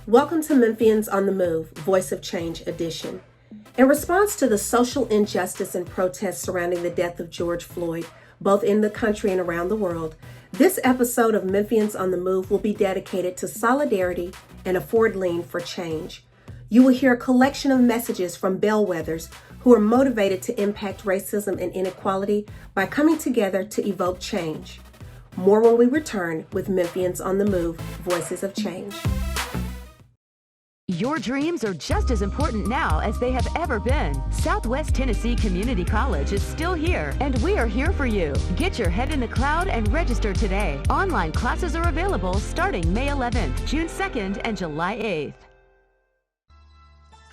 Welcome to Memphians on the Move, Voice of Change edition. In response to the social injustice and protests surrounding the death of George Floyd, both in the country and around the world, this episode of Memphians on the Move will be dedicated to solidarity and a forward lean for change. You will hear a collection of messages from bellwethers who are motivated to impact racism and inequality by coming together to evoke change. More when we return with Memphians on the Move, Voices of Change. Your dreams are just as important now as they have ever been. Southwest Tennessee Community College is still here, and we are here for you. Get your head in the cloud and register today. Online classes are available starting May 11th, June 2nd, and July 8th.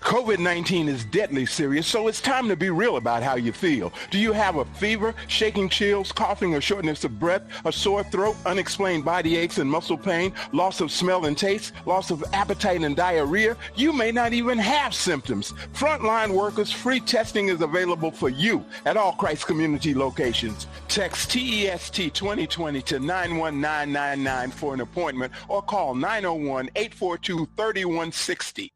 COVID-19 is deadly serious, so it's time to be real about how you feel. Do you have a fever, shaking chills, coughing or shortness of breath, a sore throat, unexplained body aches and muscle pain, loss of smell and taste, loss of appetite and diarrhea? You may not even have symptoms. Frontline workers, free testing is available for you at all Christ Community locations. Text TEST 2020 to 91999 for an appointment or call 901-842-3160.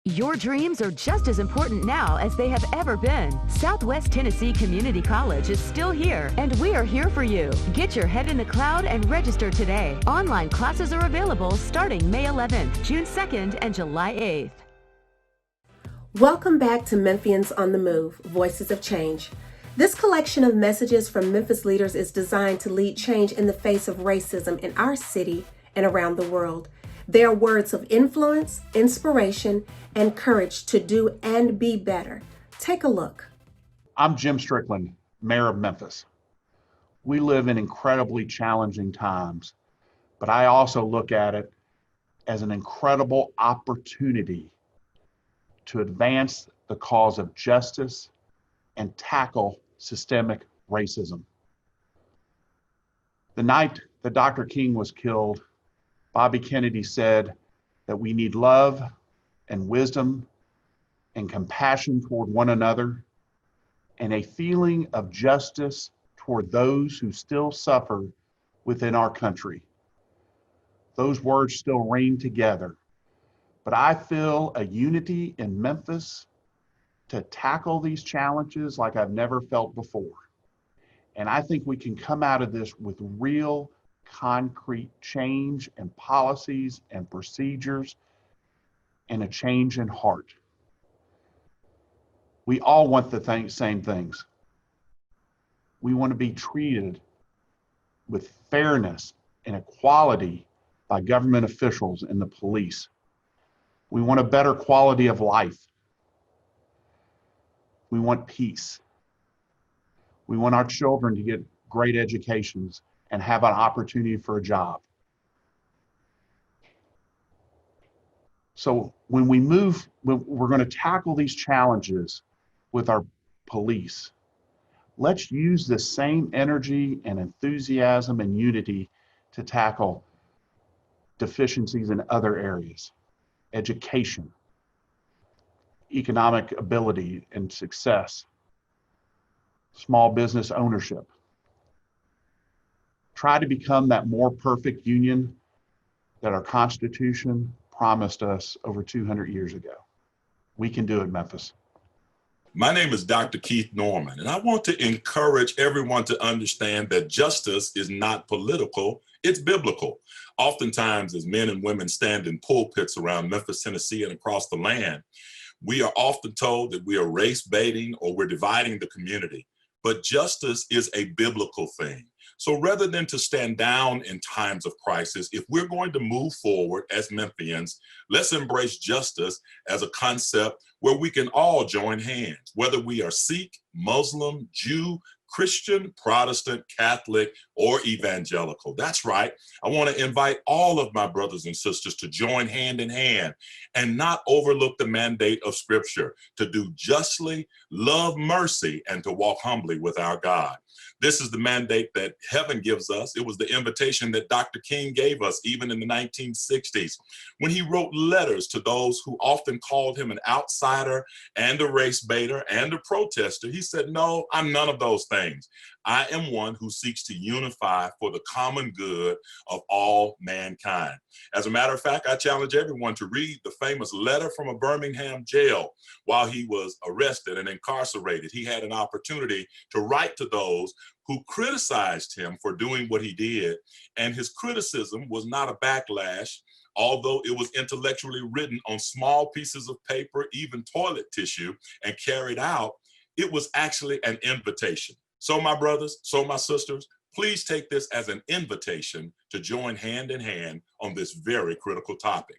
Your dreams are just as important now as they have ever been. Southwest Tennessee Community College is still here, and we are here for you. Get your head in the cloud and register today. Online classes are available starting May 11th, June 2nd, and July 8th. Welcome back to Memphians on the Move, Voices of Change. This collection of messages from Memphis leaders is designed to lead change in the face of racism in our city and around the world. They are words of influence, inspiration, and courage to do and be better. Take a look. I'm Jim Strickland, Mayor of Memphis. We live in incredibly challenging times, but I also look at it as an incredible opportunity to advance the cause of justice and tackle systemic racism. The night that Dr. King was killed, Bobby Kennedy said that we need love and wisdom and compassion toward one another and a feeling of justice toward those who still suffer within our country. Those words still ring together, but I feel a unity in Memphis to tackle these challenges like I've never felt before. And I think we can come out of this with real concrete change and policies and procedures and a change in heart. We all want the same things. We want to be treated with fairness and equality by government officials and the police. We want a better quality of life. We want peace. We want our children to get great educations and have an opportunity for a job. So when we're going to tackle these challenges with our police, let's use the same energy and enthusiasm and unity to tackle deficiencies in other areas: education, economic ability and success, small business ownership. Try to become that more perfect union that our Constitution promised us over 200 years ago. We can do it, Memphis. My name is Dr. Keith Norman, and I want to encourage everyone to understand that justice is not political, it's biblical. Oftentimes, as men and women stand in pulpits around Memphis, Tennessee, and across the land, We are often told that we are race baiting or we're dividing the community, but justice is a biblical thing. So rather than to stand down in times of crisis, if we're going to move forward as Memphians, let's embrace justice as a concept where we can all join hands, whether we are Sikh, Muslim, Jew, Christian, Protestant, Catholic, or evangelical. That's right. I want to invite all of my brothers and sisters to join hand in hand and not overlook the mandate of Scripture to do justly, love mercy, and to walk humbly with our God. This is the mandate that heaven gives us. It was the invitation that Dr. King gave us even in the 1960s when he wrote letters to those who often called him an outsider and a race baiter and a protester. He said, no, I'm none of those things. I am one who seeks to unify for the common good of all mankind. As a matter of fact, I challenge everyone to read the famous letter from a Birmingham jail while he was arrested and incarcerated. He had an opportunity to write to those who criticized him for doing what he did. And his criticism was not a backlash, although it was intellectually written on small pieces of paper, even toilet tissue, and carried out. It was actually an invitation. So my brothers, so my sisters, please take this as an invitation to join hand in hand on this very critical topic.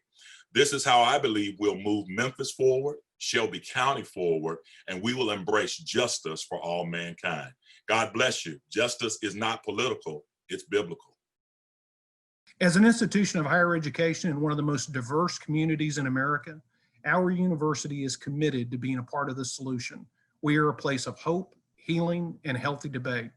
This is how I believe we'll move Memphis forward, Shelby County forward, and we will embrace justice for all mankind. God bless you. Justice is not political, it's biblical. As an institution of higher education in one of the most diverse communities in America, our university is committed to being a part of the solution. We are a place of hope, healing, and healthy debate.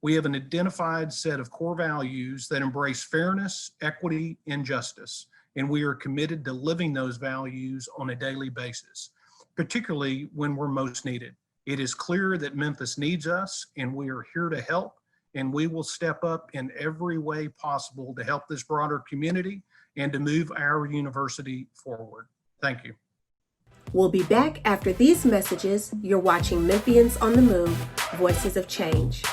We have an identified set of core values that embrace fairness, equity, and justice, and we are committed to living those values on a daily basis, particularly when we're most needed. It is clear that Memphis needs us, and we are here to help, and we will step up in every way possible to help this broader community and to move our university forward. Thank you. We'll be back after these messages. You're watching Memphians on the Move, Voices of Change.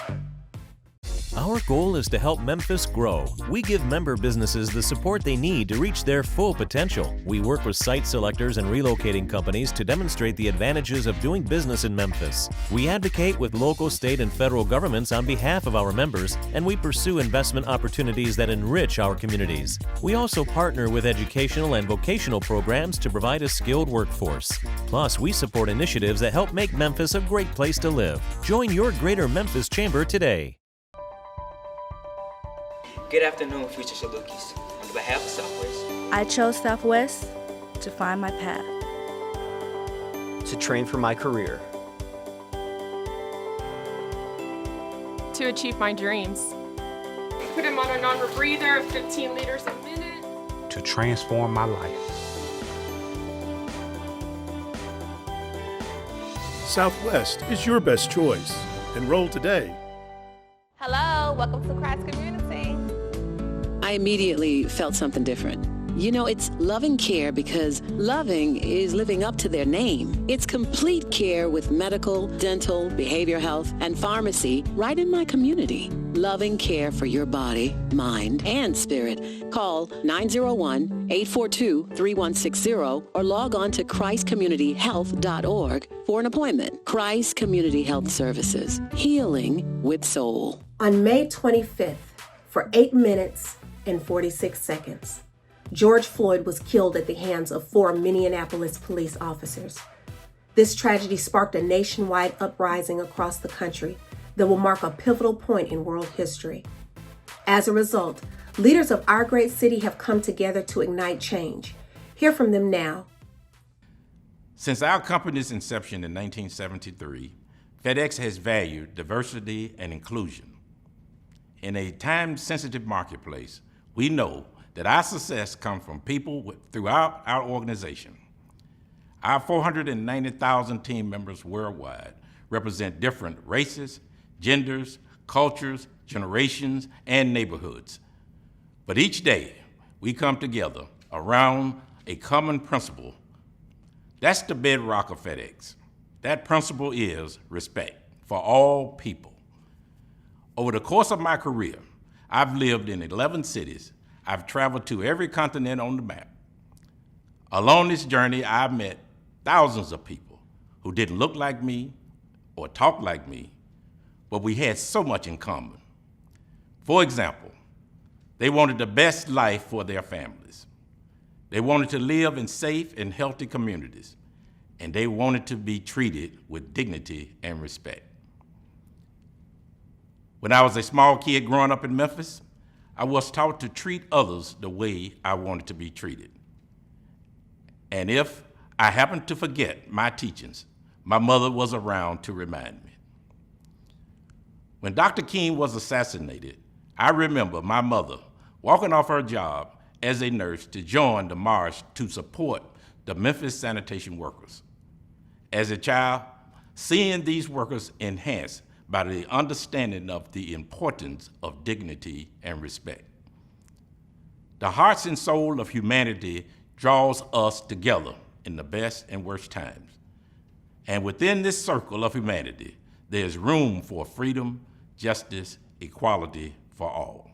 Our goal is to help Memphis grow. We give member businesses the support they need to reach their full potential. We work with site selectors and relocating companies to demonstrate the advantages of doing business in Memphis. We advocate with local, state, and federal governments on behalf of our members, and we pursue investment opportunities that enrich our communities. We also partner with educational and vocational programs to provide a skilled workforce. Plus, we support initiatives that help make Memphis a great place to live. Join your Greater Memphis Chamber today. Good afternoon, future Salukis. On behalf of Southwest, I chose Southwest to find my path, to train for my career, to achieve my dreams, put him on a non-rebreather of 15 liters a minute, to transform my life. Southwest is your best choice. Enroll today. Hello, welcome to Christ Community. I immediately felt something different. You know, it's loving care because loving is living up to their name. It's complete care with medical, dental, behavioral health, and pharmacy right in my community. Loving care for your body, mind, and spirit. Call 901-842-3160 or log on to christcommunityhealth.org for an appointment. Christ Community Health Services. Healing with soul. On May 25th, for 8 minutes and 46 seconds, George Floyd was killed at the hands of 4 Minneapolis police officers. This tragedy sparked a nationwide uprising across the country that will mark a pivotal point in world history. As a result, leaders of our great city have come together to ignite change. Hear from them now. Since our company's inception in 1973, FedEx has valued diversity and inclusion. In a time-sensitive marketplace, we know that our success comes from people throughout our organization. Our 490,000 team members worldwide represent different races, genders, cultures, generations, and neighborhoods. But each day, we come together around a common principle. That's the bedrock of FedEx. That principle is respect for all people. Over the course of my career, I've lived in 11 cities. I've traveled to every continent on the map. Along this journey, I've met thousands of people who didn't look like me or talk like me, but we had so much in common. For example, they wanted the best life for their families. They wanted to live in safe and healthy communities, and they wanted to be treated with dignity and respect. When I was a small kid growing up in Memphis, I was taught to treat others the way I wanted to be treated. And if I happened to forget my teachings, my mother was around to remind me. When Dr. King was assassinated, I remember my mother walking off her job as a nurse to join the march to support the Memphis sanitation workers. As a child, seeing these workers enhanced by the understanding of the importance of dignity and respect. The hearts and soul of humanity draws us together in the best and worst times. And within this circle of humanity, there's room for freedom, justice, equality for all.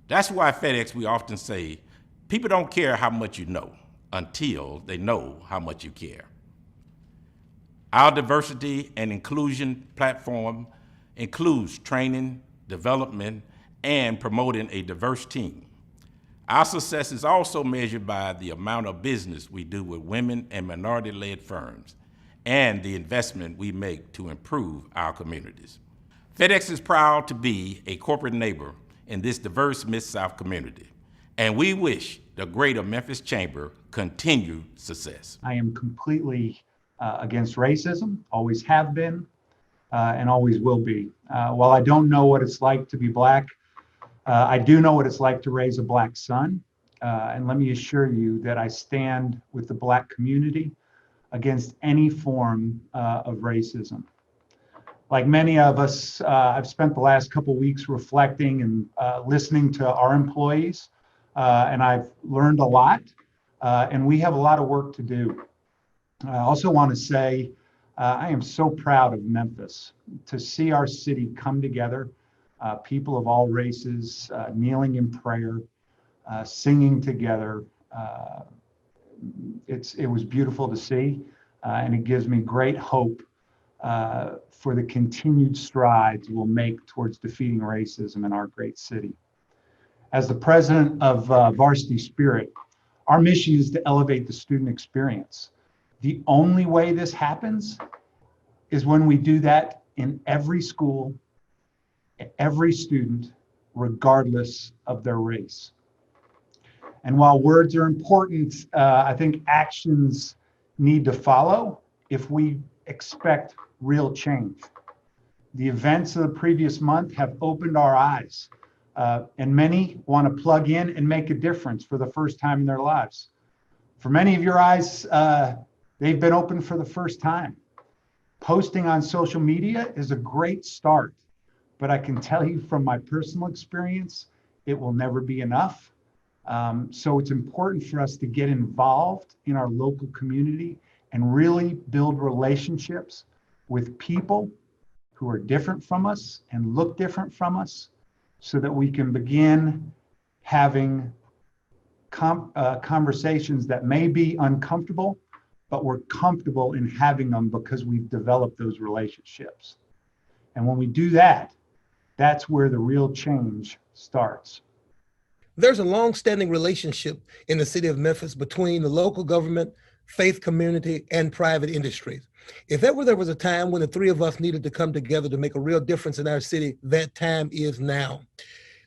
That's why at FedEx we often say, people don't care how much you know until they know how much you care. Our diversity and inclusion platform includes training, development, and promoting a diverse team. Our success is also measured by the amount of business we do with women and minority-led firms and the investment we make to improve our communities. FedEx is proud to be a corporate neighbor in this diverse Mid-South community, and we wish the Greater Memphis Chamber continued success. I am completely against racism, always have been, and always will be. While I don't know what it's like to be Black, I do know what it's like to raise a Black son. And let me assure you that I stand with the Black community against any form of racism. Like many of us, I've spent the last couple weeks reflecting and listening to our employees, and I've learned a lot, and we have a lot of work to do. I also want to say I am so proud of Memphis to see our city come together, people of all races kneeling in prayer, singing together. It was beautiful to see, and it gives me great hope for the continued strides we'll make towards defeating racism in our great city. As the president of Varsity Spirit, our mission is to elevate the student experience. The only way this happens is when we do that in every school, every student, regardless of their race. And while words are important, I think actions need to follow if we expect real change. The events of the previous month have opened our eyes, and many want to plug in and make a difference for the first time in their lives. For many of your eyes, they've been open for the first time. Posting on social media is a great start, but I can tell you from my personal experience, it will never be enough. So it's important for us to get involved in our local community and really build relationships with people who are different from us and look different from us so that we can begin having conversations that may be uncomfortable, but we're comfortable in having them because we've developed those relationships. And when we do that, that's where the real change starts. There's a long-standing relationship in the city of Memphis between the local government, faith community, and private industries. If ever there was a time when the three of us needed to come together to make a real difference in our city, that time is now.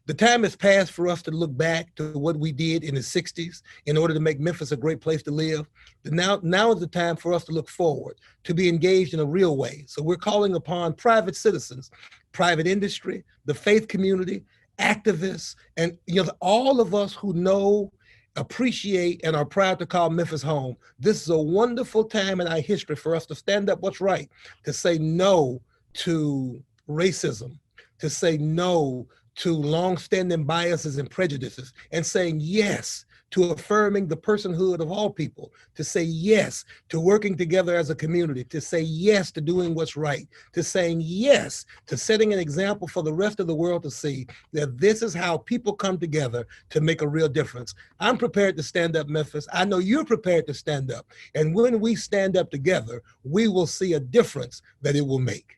The time has passed for us to look back to what we did in the 60s in order to make Memphis a great place to live. Now is the time for us to look forward, to be engaged in a real way. So we're calling upon private citizens, private industry, the faith community, activists, and all of us who know, appreciate, and are proud to call Memphis home. This is a wonderful time in our history for us to stand up what's right, to say no to racism, to say no to long-standing biases and prejudices, and saying yes to affirming the personhood of all people, to say yes to working together as a community, to say yes to doing what's right, to saying yes to setting an example for the rest of the world to see that this is how people come together to make a real difference. I'm prepared to stand up, Memphis. I know you're prepared to stand up. And when we stand up together, we will see a difference that it will make.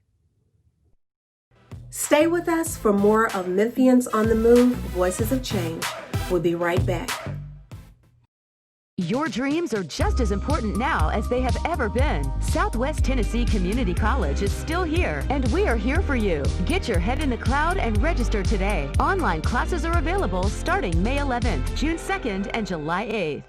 Stay with us for more of Memphians on the Move, Voices of Change. We'll be right back. Your dreams are just as important now as they have ever been. Southwest Tennessee Community College is still here, and we are here for you. Get your head in the cloud and register today. Online classes are available starting May 11th, June 2nd, and July 8th.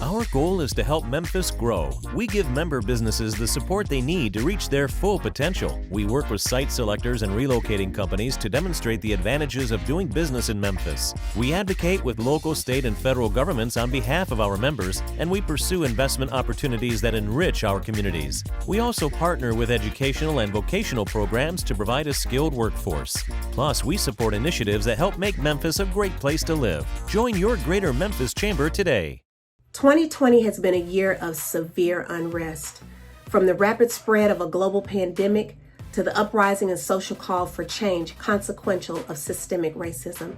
Our goal is to help Memphis grow. We give member businesses the support they need to reach their full potential. We work with site selectors and relocating companies to demonstrate the advantages of doing business in Memphis. We advocate with local, state, and federal governments on behalf of our members, and we pursue investment opportunities that enrich our communities. We also partner with educational and vocational programs to provide a skilled workforce. Plus, we support initiatives that help make Memphis a great place to live. Join your Greater Memphis Chamber today. 2020 has been a year of severe unrest. From the rapid spread of a global pandemic to the uprising and social call for change consequential of systemic racism.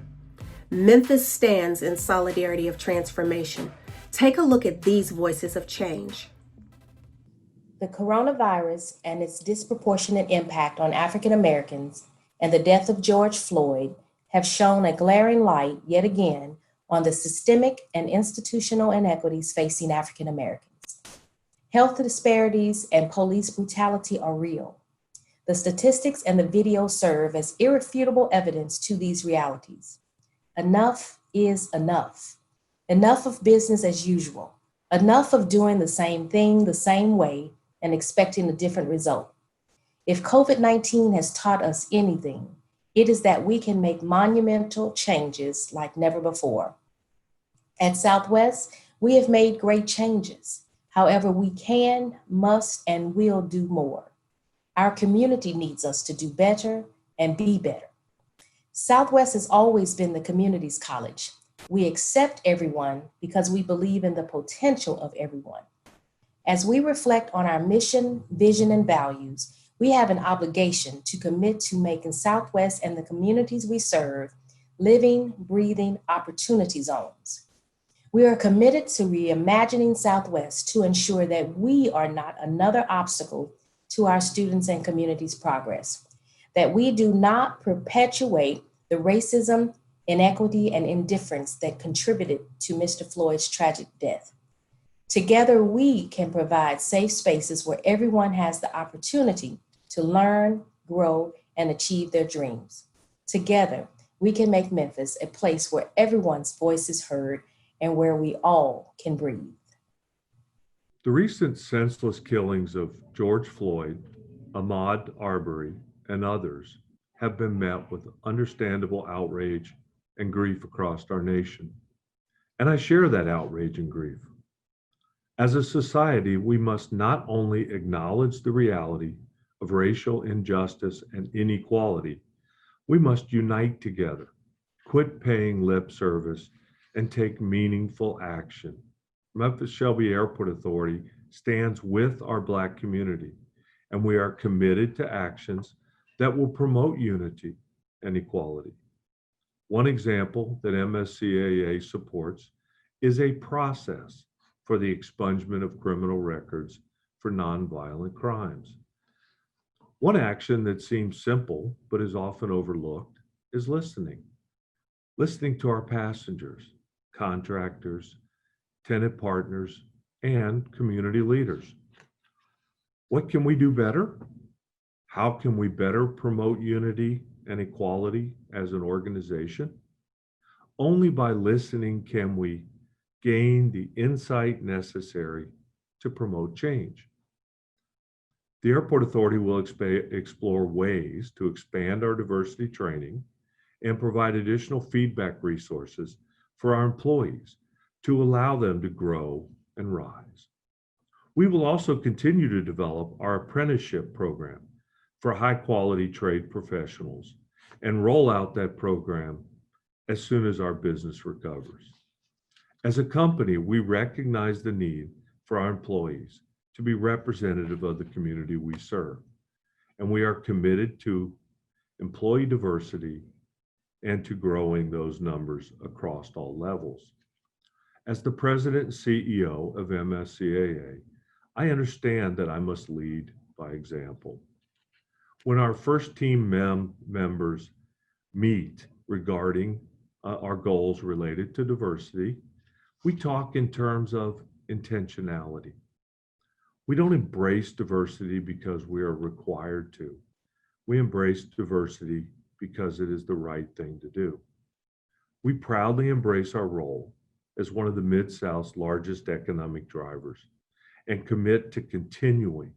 Memphis stands in solidarity of transformation. Take a look at these voices of change. The coronavirus and its disproportionate impact on African Americans and the death of George Floyd have shown a glaring light yet again on the systemic and institutional inequities facing African Americans. Health disparities and police brutality are real. The statistics and the video serve as irrefutable evidence to these realities. Enough is enough. Enough of business as usual. Enough of doing the same thing the same way and expecting a different result. If COVID-19 has taught us anything, it is that we can make monumental changes like never before. At Southwest, we have made great changes. However, we can, must, and will do more. Our community needs us to do better and be better. Southwest has always been the community's college. We accept everyone because we believe in the potential of everyone. As we reflect on our mission, vision, and values, we have an obligation to commit to making Southwest and the communities we serve living, breathing opportunity zones. We are committed to reimagining Southwest to ensure that we are not another obstacle to our students and communities' progress, that we do not perpetuate the racism, inequity, and indifference that contributed to Mr. Floyd's tragic death. Together, we can provide safe spaces where everyone has the opportunity to learn, grow, and achieve their dreams. Together, we can make Memphis a place where everyone's voice is heard and where we all can breathe. The recent senseless killings of George Floyd, Ahmaud Arbrey, and others have been met with understandable outrage and grief across our nation. And I share that outrage and grief. As a society, we must not only acknowledge the reality of racial injustice and inequality, we must unite together, quit paying lip service, and take meaningful action. Memphis Shelby Airport Authority stands with our Black community, and we are committed to actions that will promote unity and equality. One example that MSCAA supports is a process for the expungement of criminal records for nonviolent crimes. One action that seems simple but is often overlooked is listening. Listening to our passengers, contractors, tenant partners, and community leaders. What can we do better? How can we better promote unity and equality as an organization? Only by listening can we gain the insight necessary to promote change. The Airport Authority will explore ways to expand our diversity training and provide additional feedback resources for our employees to allow them to grow and rise. We will also continue to develop our apprenticeship program for high-quality trade professionals and roll out that program as soon as our business recovers. As a company, we recognize the need for our employees to be representative of the community we serve, and we are committed to employee diversity and to growing those numbers across all levels. As the president and CEO of MSCAA, I understand that I must lead by example. When our first team members meet regarding our goals related to diversity, we talk in terms of intentionality. We don't embrace diversity because we are required to. We embrace diversity because it is the right thing to do. We proudly embrace our role as one of the Mid-South's largest economic drivers and commit to continuing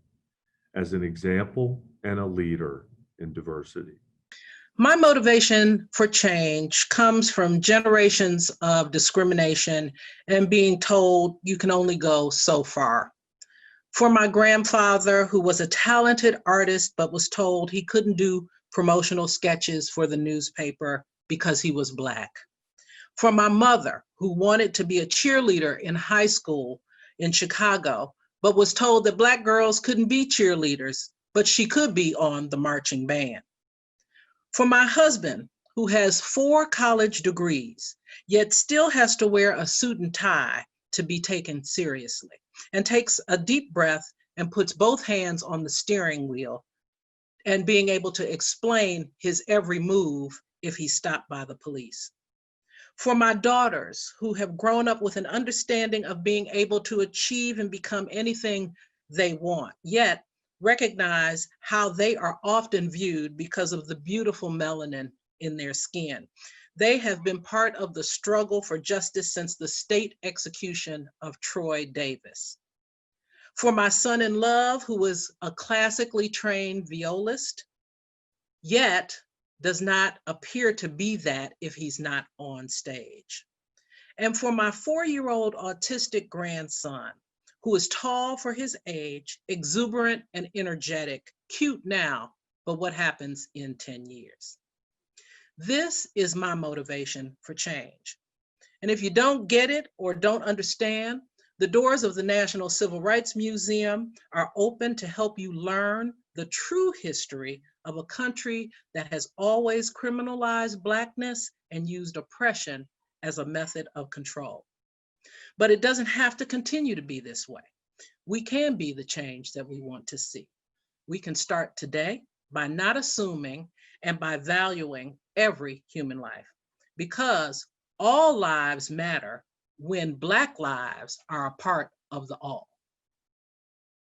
as an example and a leader in diversity. My motivation for change comes from generations of discrimination and being told you can only go so far. For my grandfather, who was a talented artist but was told he couldn't do promotional sketches for the newspaper because he was Black. For my mother, who wanted to be a cheerleader in high school in Chicago, but was told that Black girls couldn't be cheerleaders, but she could be on the marching band. For my husband, who has 4 college degrees, yet still has to wear a suit and tie to be taken seriously, and takes a deep breath and puts both hands on the steering wheel and being able to explain his every move if he's stopped by the police. For my daughters, who have grown up with an understanding of being able to achieve and become anything they want, yet recognize how they are often viewed because of the beautiful melanin in their skin. They have been part of the struggle for justice since the state execution of Troy Davis. For my son in love, who is a classically trained violist, yet does not appear to be that if he's not on stage. And for my 4-year-old autistic grandson, who is tall for his age, exuberant and energetic, cute now, but what happens in 10 years? This is my motivation for change. And if you don't get it or don't understand, the doors of the National Civil Rights Museum are open to help you learn the true history of a country that has always criminalized Blackness and used oppression as a method of control. But it doesn't have to continue to be this way. We can be the change that we want to see. We can start today by not assuming and by valuing every human life, because all lives matter when Black lives are a part of the all.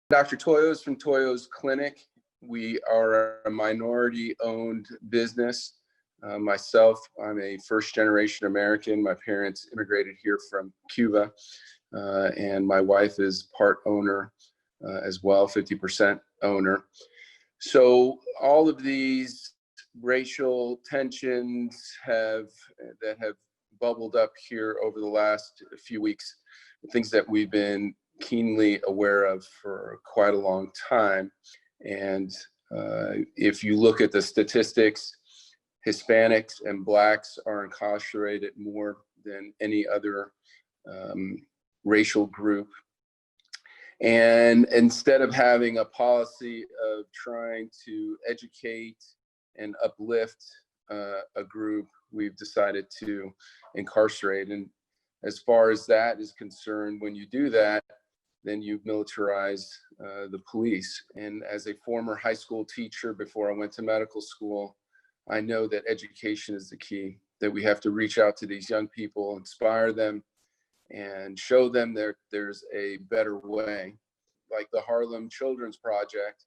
Dr. Toyos from Toyos Clinic. We are a minority-owned business. Myself, I'm a first-generation American. My parents immigrated here from Cuba, and my wife is part owner as well, 50% owner. So all of these racial tensions that have bubbled up here over the last few weeks, things that we've been keenly aware of for quite a long time. And if you look at the statistics, Hispanics and Blacks are incarcerated more than any other racial group. And instead of having a policy of trying to educate and uplift a group, we've decided to incarcerate. And as far as that is concerned, when you do that, then you militarize the police. And as a former high school teacher before I went to medical school, I know that education is the key, that we have to reach out to these young people, inspire them, and show them there's a better way. Like the Harlem Children's Project,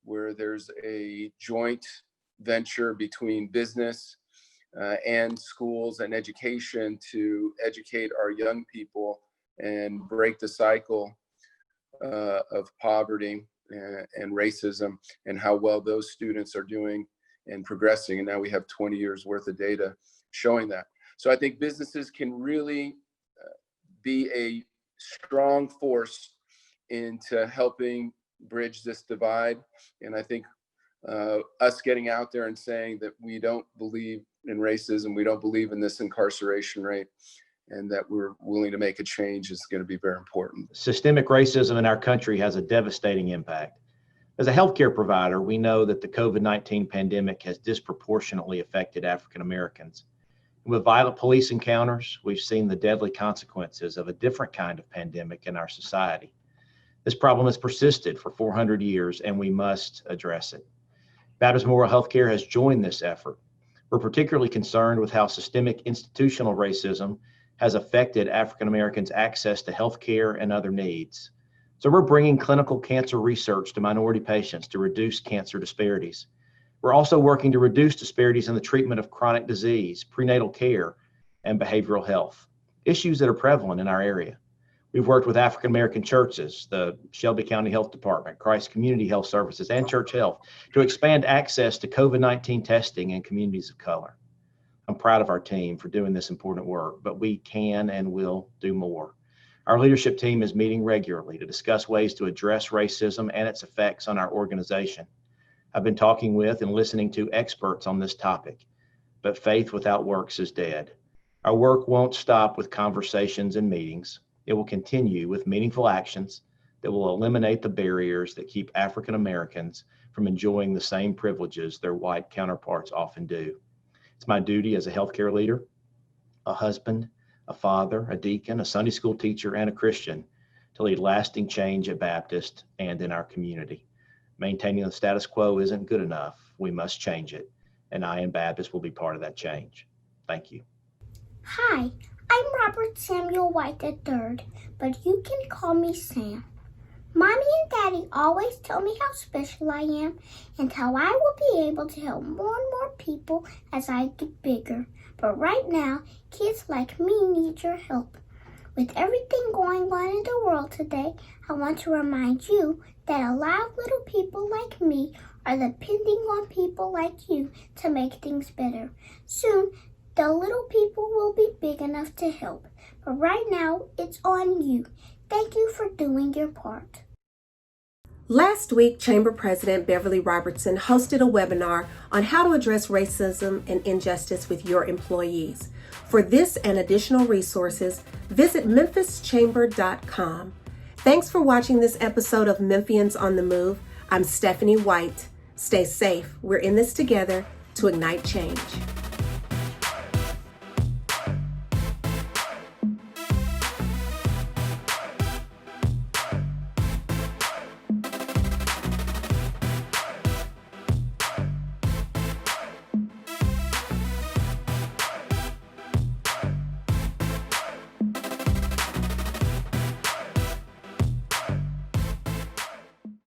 where there's a joint venture between business and schools and education to educate our young people and break the cycle of poverty and racism, and how well those students are doing and progressing. And now we have 20 years worth of data showing that. So I think businesses can really be a strong force into helping bridge this divide. And I think us getting out there and saying that we don't believe in racism, we don't believe in this incarceration rate, and that we're willing to make a change is going to be very important. Systemic racism in our country has a devastating impact. As a healthcare provider, we know that the COVID-19 pandemic has disproportionately affected African Americans. With violent police encounters, we've seen the deadly consequences of a different kind of pandemic in our society. This problem has persisted for 400 years, and we must address it. Baptist Memorial Healthcare has joined this effort. We're particularly concerned with how systemic institutional racism has affected African Americans' access to health care and other needs. So we're bringing clinical cancer research to minority patients to reduce cancer disparities. We're also working to reduce disparities in the treatment of chronic disease, prenatal care, and behavioral health, issues that are prevalent in our area. We've worked with African American churches, the Shelby County Health Department, Christ Community Health Services, and Church Health to expand access to COVID-19 testing in communities of color. I'm proud of our team for doing this important work, but we can and will do more. Our leadership team is meeting regularly to discuss ways to address racism and its effects on our organization. I've been talking with and listening to experts on this topic, but faith without works is dead. Our work won't stop with conversations and meetings. It will continue with meaningful actions that will eliminate the barriers that keep African Americans from enjoying the same privileges their white counterparts often do. It's my duty as a healthcare leader, a husband, a father, a deacon, a Sunday school teacher, and a Christian to lead lasting change at Baptist and in our community. Maintaining the status quo isn't good enough. We must change it, and I and Baptist will be part of that change. Thank you. Hi, I'm Robert Samuel White III, but you can call me Sam. Mommy and Daddy always tell me how special I am and how I will be able to help more and more people as I get bigger. But right now, kids like me need your help. With everything going on in the world today, I want to remind you that a lot of little people like me are depending on people like you to make things better. Soon, the little people will be big enough to help. But right now, it's on you. Thank you for doing your part. Last week, Chamber President Beverly Robertson hosted a webinar on how to address racism and injustice with your employees. For this and additional resources, visit memphischamber.com. Thanks for watching this episode of Memphians on the Move. I'm Stephanie White. Stay safe. We're in this together to ignite change.